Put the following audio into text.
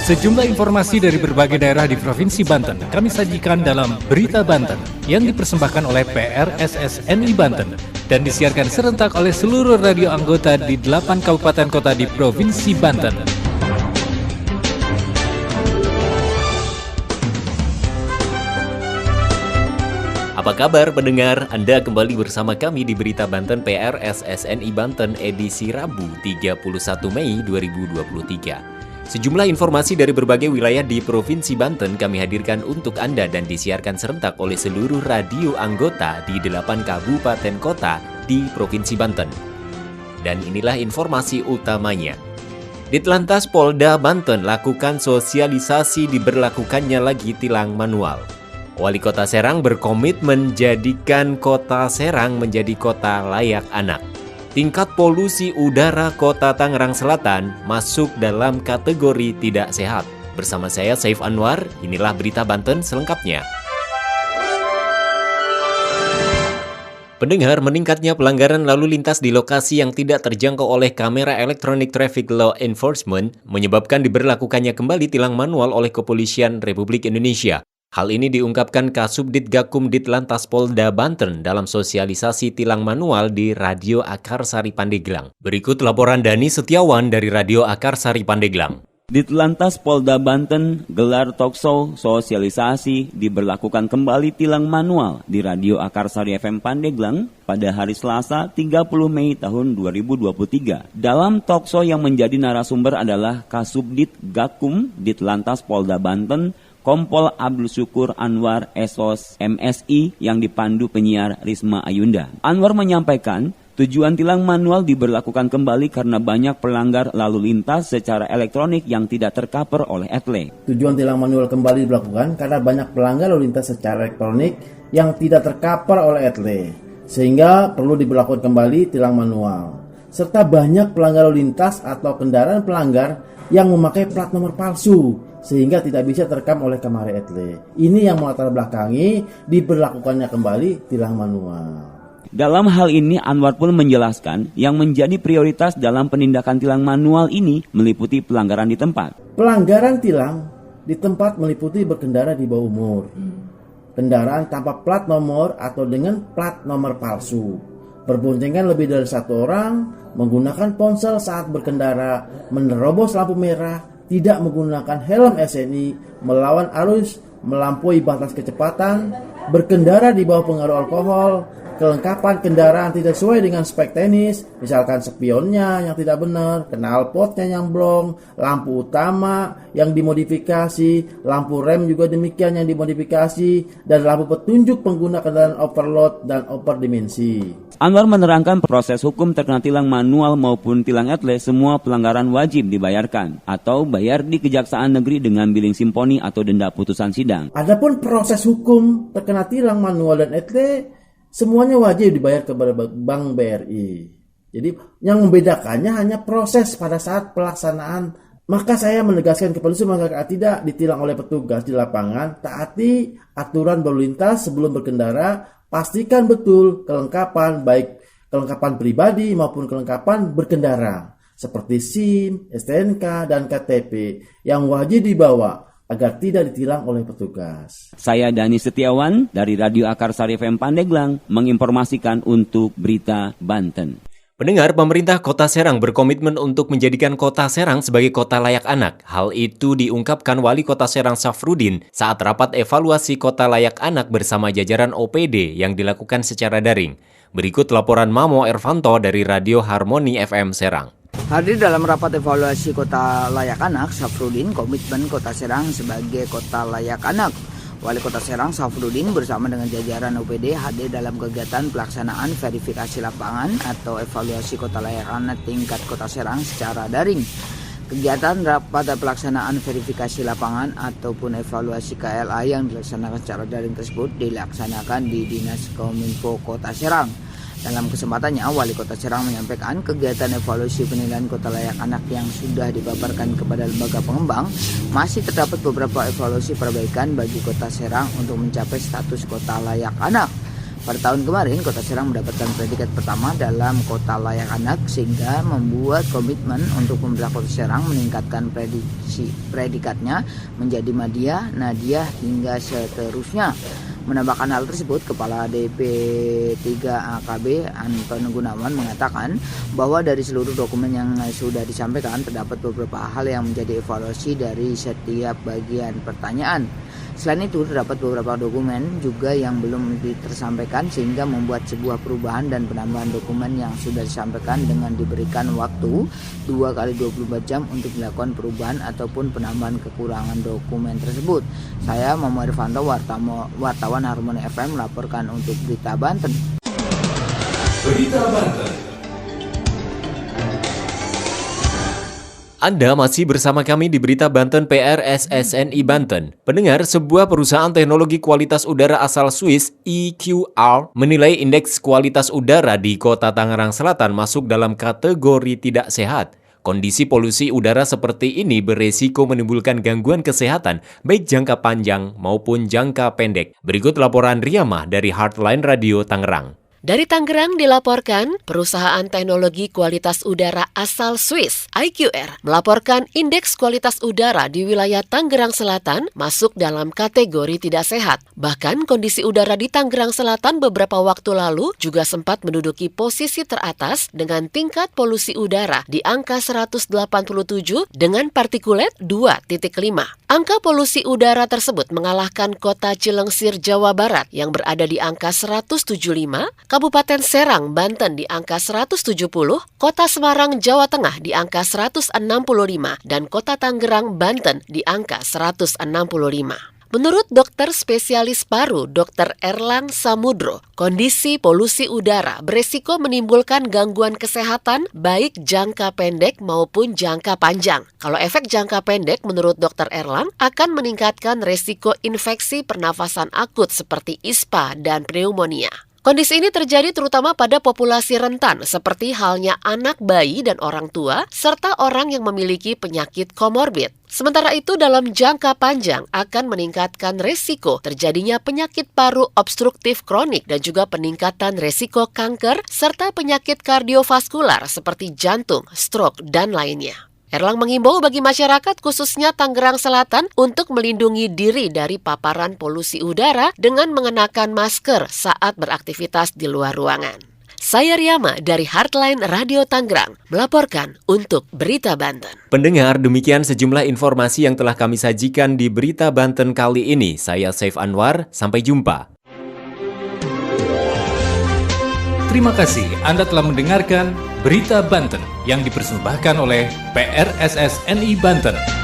Sejumlah informasi dari berbagai daerah di Provinsi Banten kami sajikan dalam Berita Banten yang dipersembahkan oleh PRSSNI Banten dan disiarkan serentak oleh seluruh radio anggota di 8 kabupaten kota di Provinsi Banten. Apa kabar pendengar? Anda kembali bersama kami di Berita Banten PRSSNI Banten edisi Rabu 31 Mei 2023. Sejumlah informasi dari berbagai wilayah di Provinsi Banten kami hadirkan untuk Anda dan disiarkan serentak oleh seluruh radio anggota di 8 kabupaten kota di Provinsi Banten. Dan inilah informasi utamanya. Ditlantas Polda Banten lakukan sosialisasi diberlakukannya lagi tilang manual. Wali Kota Serang berkomitmen jadikan Kota Serang menjadi kota layak anak. Tingkat polusi udara Kota Tangerang Selatan masuk dalam kategori tidak sehat. Bersama saya Saif Anwar, inilah Berita Banten selengkapnya. Pendengar, meningkatnya pelanggaran lalu lintas di lokasi yang tidak terjangkau oleh kamera Electronic Traffic Law Enforcement menyebabkan diberlakukannya kembali tilang manual oleh Kepolisian Republik Indonesia. Hal ini diungkapkan Kasubdit Gakum Ditlantas Polda Banten dalam sosialisasi tilang manual di Radio Akarsari Pandeglang. Berikut laporan Dani Setiawan dari Radio Akarsari Pandeglang. Ditlantas Polda Banten gelar talkshow sosialisasi diberlakukan kembali tilang manual di Radio Akarsari FM Pandeglang pada hari Selasa 30 Mei tahun 2023. Dalam talkshow yang menjadi narasumber adalah Kasubdit Gakum Ditlantas Polda Banten Kompol Abdul Syukur Anwar SOS MSI yang dipandu penyiar Risma Ayunda. Anwar menyampaikan, tujuan tilang manual diberlakukan kembali karena banyak pelanggar lalu lintas secara elektronik yang tidak tercover oleh ETLE. Tujuan tilang manual kembali diberlakukan karena banyak pelanggar lalu lintas secara elektronik yang tidak tercover oleh ETLE, sehingga perlu diberlakukan kembali tilang manual. Serta banyak pelanggar lalu lintas atau kendaraan pelanggar yang memakai plat nomor palsu, sehingga tidak bisa terekam oleh kamera ETLE. Ini yang melatar belakangi diberlakukannya kembali tilang manual. Dalam hal ini Anwar pun menjelaskan yang menjadi prioritas dalam penindakan tilang manual ini meliputi pelanggaran di tempat. Pelanggaran tilang di tempat meliputi berkendara di bawah umur, kendaraan tanpa plat nomor atau dengan plat nomor palsu, berboncengan lebih dari satu orang, menggunakan ponsel saat berkendara, menerobos lampu merah, tidak menggunakan helm SNI, melawan arus, melampaui batas kecepatan, berkendara di bawah pengaruh alkohol, kelengkapan kendaraan tidak sesuai dengan spek teknis, misalkan spionnya yang tidak benar, knalpotnya yang blong, lampu utama yang dimodifikasi, lampu rem juga demikian yang dimodifikasi, dan lampu petunjuk pengguna kendaraan overload dan overdimensi. Anwar menerangkan proses hukum terkena tilang manual maupun tilang ETLE semua pelanggaran wajib dibayarkan atau bayar di Kejaksaan Negeri dengan billing simponi atau denda putusan sidang. Adapun proses hukum terkena tilang manual dan ETLE semuanya wajib dibayar kepada Bank BRI. Jadi yang membedakannya hanya proses pada saat pelaksanaan. Maka saya menegaskan kepada semua masyarakat tidak ditilang oleh petugas di lapangan, taati aturan berlalu lintas sebelum berkendara. Pastikan betul kelengkapan, baik kelengkapan pribadi maupun kelengkapan berkendara, seperti SIM, STNK, dan KTP yang wajib dibawa agar tidak ditilang oleh petugas. Saya Dani Setiawan dari Radio Akarsari FM Pandeglang menginformasikan untuk Berita Banten. Pendengar, pemerintah Kota Serang berkomitmen untuk menjadikan Kota Serang sebagai kota layak anak. Hal itu diungkapkan Wali Kota Serang Safrudin saat rapat evaluasi kota layak anak bersama jajaran OPD yang dilakukan secara daring. Berikut laporan Mamo Ervanto dari Radio Harmoni FM Serang. Hadir dalam rapat evaluasi kota layak anak, Safrudin komitmen Kota Serang sebagai kota layak anak. Wali Kota Serang Safrudin bersama dengan jajaran OPD hadir dalam kegiatan pelaksanaan verifikasi lapangan atau evaluasi kota layak anak tingkat Kota Serang secara daring. Kegiatan rapat pelaksanaan verifikasi lapangan ataupun evaluasi KLA yang dilaksanakan secara daring tersebut dilaksanakan di Dinas Kominfo Kota Serang. Dalam kesempatannya, Wali Kota Serang menyampaikan kegiatan evaluasi penilaian kota layak anak yang sudah dipaparkan kepada lembaga pengembang, masih terdapat beberapa evaluasi perbaikan bagi Kota Serang untuk mencapai status kota layak anak. Pada tahun kemarin, Kota Serang mendapatkan predikat pertama dalam Kota Layak Anak sehingga membuat komitmen untuk pemerintah Kota Serang meningkatkan predikatnya menjadi Madya, Nadia hingga seterusnya. Menambahkan hal tersebut, Kepala DP3 AKB Anton Gunawan mengatakan bahwa dari seluruh dokumen yang sudah disampaikan terdapat beberapa hal yang menjadi evaluasi dari setiap bagian pertanyaan. Selain itu, terdapat beberapa dokumen juga yang belum tersampaikan sehingga membuat sebuah perubahan dan penambahan dokumen yang sudah disampaikan dengan diberikan waktu 2 kali 24 jam untuk dilakukan perubahan ataupun penambahan kekurangan dokumen tersebut. Saya Momo Irvanto, wartawan Harmoni FM melaporkan untuk Berita Banten. Berita Banten. Anda masih bersama kami di Berita Banten PRSSNI Banten. Pendengar, sebuah perusahaan teknologi kualitas udara asal Swiss, EQR, menilai indeks kualitas udara di Kota Tangerang Selatan masuk dalam kategori tidak sehat. Kondisi polusi udara seperti ini beresiko menimbulkan gangguan kesehatan, baik jangka panjang maupun jangka pendek. Berikut laporan Riyamah dari Heartline Radio Tangerang. Dari Tangerang dilaporkan, perusahaan teknologi kualitas udara asal Swiss, EQR, melaporkan indeks kualitas udara di wilayah Tangerang Selatan masuk dalam kategori tidak sehat. Bahkan kondisi udara di Tangerang Selatan beberapa waktu lalu juga sempat menduduki posisi teratas dengan tingkat polusi udara di angka 187 dengan partikulat 2,5. Angka polusi udara tersebut mengalahkan Kota Cilengsir, Jawa Barat yang berada di angka 175, Kabupaten Serang, Banten di angka 170, Kota Semarang, Jawa Tengah di angka 165, dan Kota Tangerang, Banten di angka 165. Menurut dokter spesialis paru Dr. Erlang Samudro, kondisi polusi udara beresiko menimbulkan gangguan kesehatan baik jangka pendek maupun jangka panjang. Kalau efek jangka pendek menurut Dr. Erlang akan meningkatkan resiko infeksi pernafasan akut seperti ISPA dan pneumonia. Kondisi ini terjadi terutama pada populasi rentan seperti halnya anak, bayi, dan orang tua, serta orang yang memiliki penyakit komorbid. Sementara itu dalam jangka panjang akan meningkatkan resiko terjadinya penyakit paru obstruktif kronik dan juga peningkatan resiko kanker serta penyakit kardiovaskular seperti jantung, stroke, dan lainnya. Erlang mengimbau bagi masyarakat khususnya Tangerang Selatan untuk melindungi diri dari paparan polusi udara dengan mengenakan masker saat beraktivitas di luar ruangan. Saya Riyama dari Heartline Radio Tangerang melaporkan untuk Berita Banten. Pendengar, demikian sejumlah informasi yang telah kami sajikan di Berita Banten kali ini. Saya Saif Anwar, sampai jumpa. Terima kasih Anda telah mendengarkan Berita Banten yang dipersembahkan oleh PRSSNI Banten.